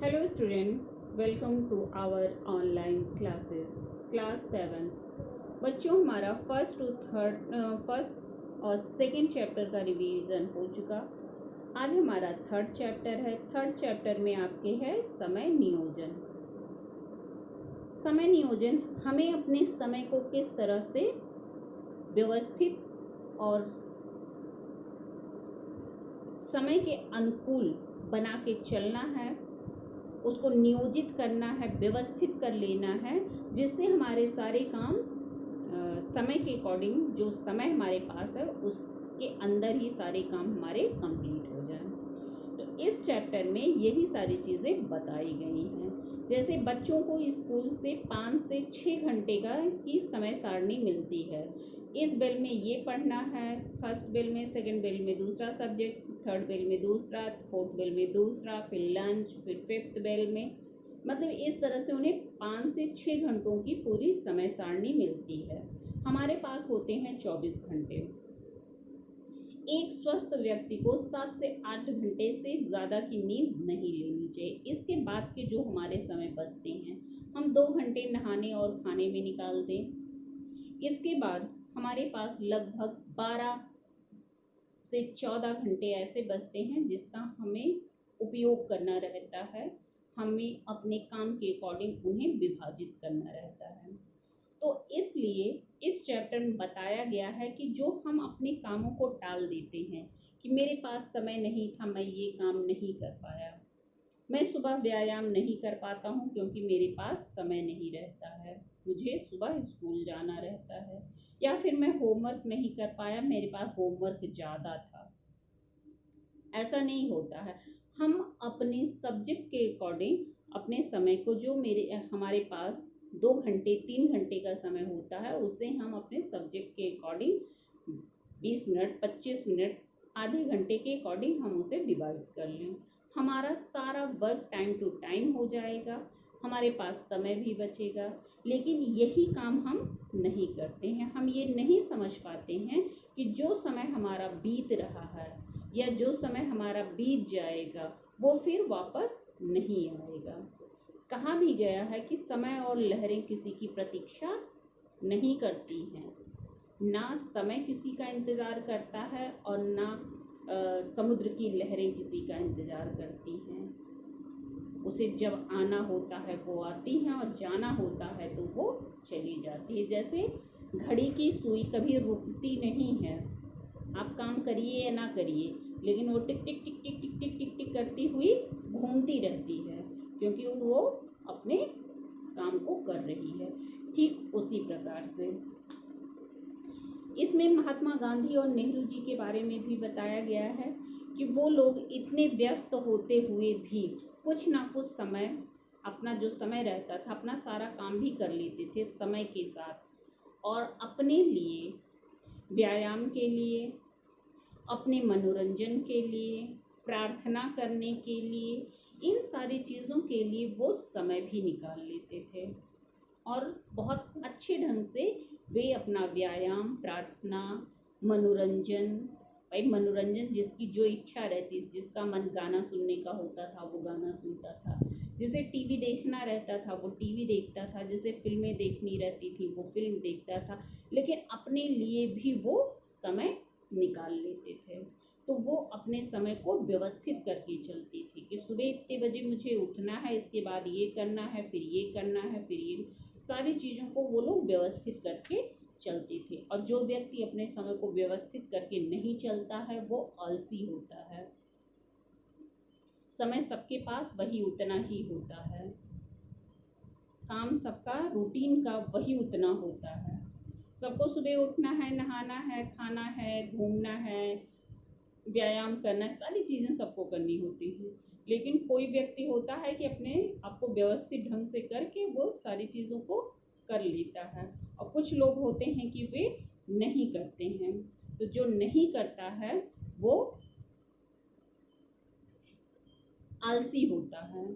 Hello student, welcome to our online classes. Class 7. बच्चों हमारा first और सेकंड चैप्टर का रिवीजन हो चुका। आज हमारा थर्ड चैप्टर है। थर्ड चैप्टर में आपके है समय नियोजन। समय नियोजन हमें अपने समय को किस तरह से व्यवस्थित और समय के अनुकूल बना के चलना है, उसको नियोजित करना है, व्यवस्थित कर लेना है, जिससे हमारे सारे काम समय के अकॉर्डिंग, जो समय हमारे पास है उसके अंदर ही सारे काम हमारे कंप्लीट हो जाए। तो इस चैप्टर में यही सारी चीज़ें बताई गई हैं। जैसे बच्चों को स्कूल से 5 से 6 घंटे की समय सारणी मिलती है। इस बेल में ये पढ़ना है, फर्स्ट बेल में, सेकंड बेल में दूसरा सब्जेक्ट, थर्ड बेल में दूसरा, फोर्थ बेल में दूसरा, फिर लंच, फिर फिफ्थ बेल में, मतलब इस तरह से उन्हें 5 से 6 घंटों की पूरी समय सारणी मिलती है। हमारे पास होते हैं 24 घंटे। एक स्वस्थ व्यक्ति को 7 से 8 घंटे से ज़्यादा की नींद नहीं लेनी चाहिए। इसके बाद के जो हमारे समय बचते हैं, हम 2 घंटे नहाने और खाने में निकाल दें। इसके बाद हमारे पास लगभग 12 से 14 घंटे ऐसे बचते हैं जिसका हमें उपयोग करना रहता है। हमें अपने काम के अकॉर्डिंग उन्हें विभाजित करना रहता है। तो इसलिए इस चैप्टर में बताया गया है कि जो हम अपने कामों को टाल देते हैं कि मेरे पास समय नहीं था, मैं ये काम नहीं कर पाया, मैं सुबह व्यायाम नहीं कर पाता हूँ क्योंकि मेरे पास समय नहीं रहता है, मुझे सुबह स्कूल जाना रहता है, या फिर मैं होमवर्क नहीं कर पाया, मेरे पास होमवर्क ज़्यादा था। ऐसा नहीं होता है। हम अपने सब्जेक्ट के अकॉर्डिंग अपने समय को, जो हमारे पास 2 घंटे 3 घंटे का समय होता है, उसे हम अपने सब्जेक्ट के अकॉर्डिंग 20 मिनट 25 मिनट आधे घंटे के अकॉर्डिंग हम उसे डिवाइड कर लें। हमारा सारा वर्क टाइम टू टाइम हो जाएगा, हमारे पास समय भी बचेगा। लेकिन यही काम हम नहीं करते हैं। हम ये नहीं समझ पाते हैं कि जो समय हमारा बीत रहा है या जो समय हमारा बीत जाएगा वो फिर वापस नहीं आएगा। कहा भी गया है कि समय और लहरें किसी की प्रतीक्षा नहीं करती हैं। ना समय किसी का इंतज़ार करता है और ना समुद्र की लहरें किसी का इंतज़ार करती हैं। उसे जब आना होता है वो आती हैं और जाना होता है तो वो चली जाती है। जैसे घड़ी की सुई कभी रुकती नहीं है। आप काम करिए या ना करिए, लेकिन वो टिक टिक टिक टिक टिक टिक टिक टिक करती हुई घूमती रहती है, क्योंकि वो अपने काम को कर रही है। ठीक उसी प्रकार से इसमें महात्मा गांधी और नेहरू जी के बारे में भी बताया गया है कि वो लोग इतने व्यस्त होते हुए भी कुछ ना कुछ समय, अपना जो समय रहता था, अपना सारा काम भी कर लेते थे समय के साथ, और अपने लिए, व्यायाम के लिए, अपने मनोरंजन के लिए, प्रार्थना करने के लिए, इन सारी चीज़ों के लिए वो समय भी निकाल लेते थे और बहुत अच्छे ढंग से वे अपना व्यायाम, प्रार्थना, मनोरंजन, भाई मनोरंजन जिसकी जो इच्छा रहती, जिसका मन गाना सुनने का होता था वो गाना सुनता था, जिसे टीवी देखना रहता था वो टीवी देखता था, जिसे फिल्में देखनी रहती थी वो फिल्म देखता था, लेकिन अपने लिए भी वो समय निकाल लेते थे। तो वो अपने समय को व्यवस्थित करके चलती थी कि सुबह इतने बजे मुझे उठना है, इसके बाद ये करना है, फिर ये करना है, फिर ये, सारी चीज़ों को वो लोग व्यवस्थित करके चलते थे। और जो व्यक्ति अपने समय को व्यवस्थित करके नहीं चलता है वो आलसी होता है। समय सबके पास वही उतना ही होता है, काम सबका रूटीन का वही उतना होता है। सबको सुबह उठना है, नहाना है, खाना है, घूमना है, व्यायाम करना है, सारी चीज़ें सबको करनी होती हैं। लेकिन कोई व्यक्ति होता है कि अपने आपको व्यवस्थित ढंग से करके वो सारी चीज़ों को कर लेता है, और कुछ लोग होते हैं कि वे नहीं करते हैं। तो जो नहीं करता है वो आलसी होता है,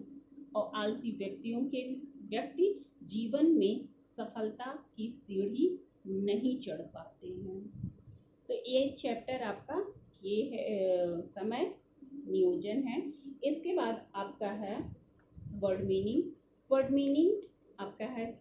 और आलसी व्यक्ति जीवन में सफलता की सीढ़ी नहीं चढ़ पाते हैं। तो ये चैप्टर आपका ये है, समय नियोजन है। इसके बाद आपका है वर्ड मीनिंग। वर्ड मीनिंग आपका है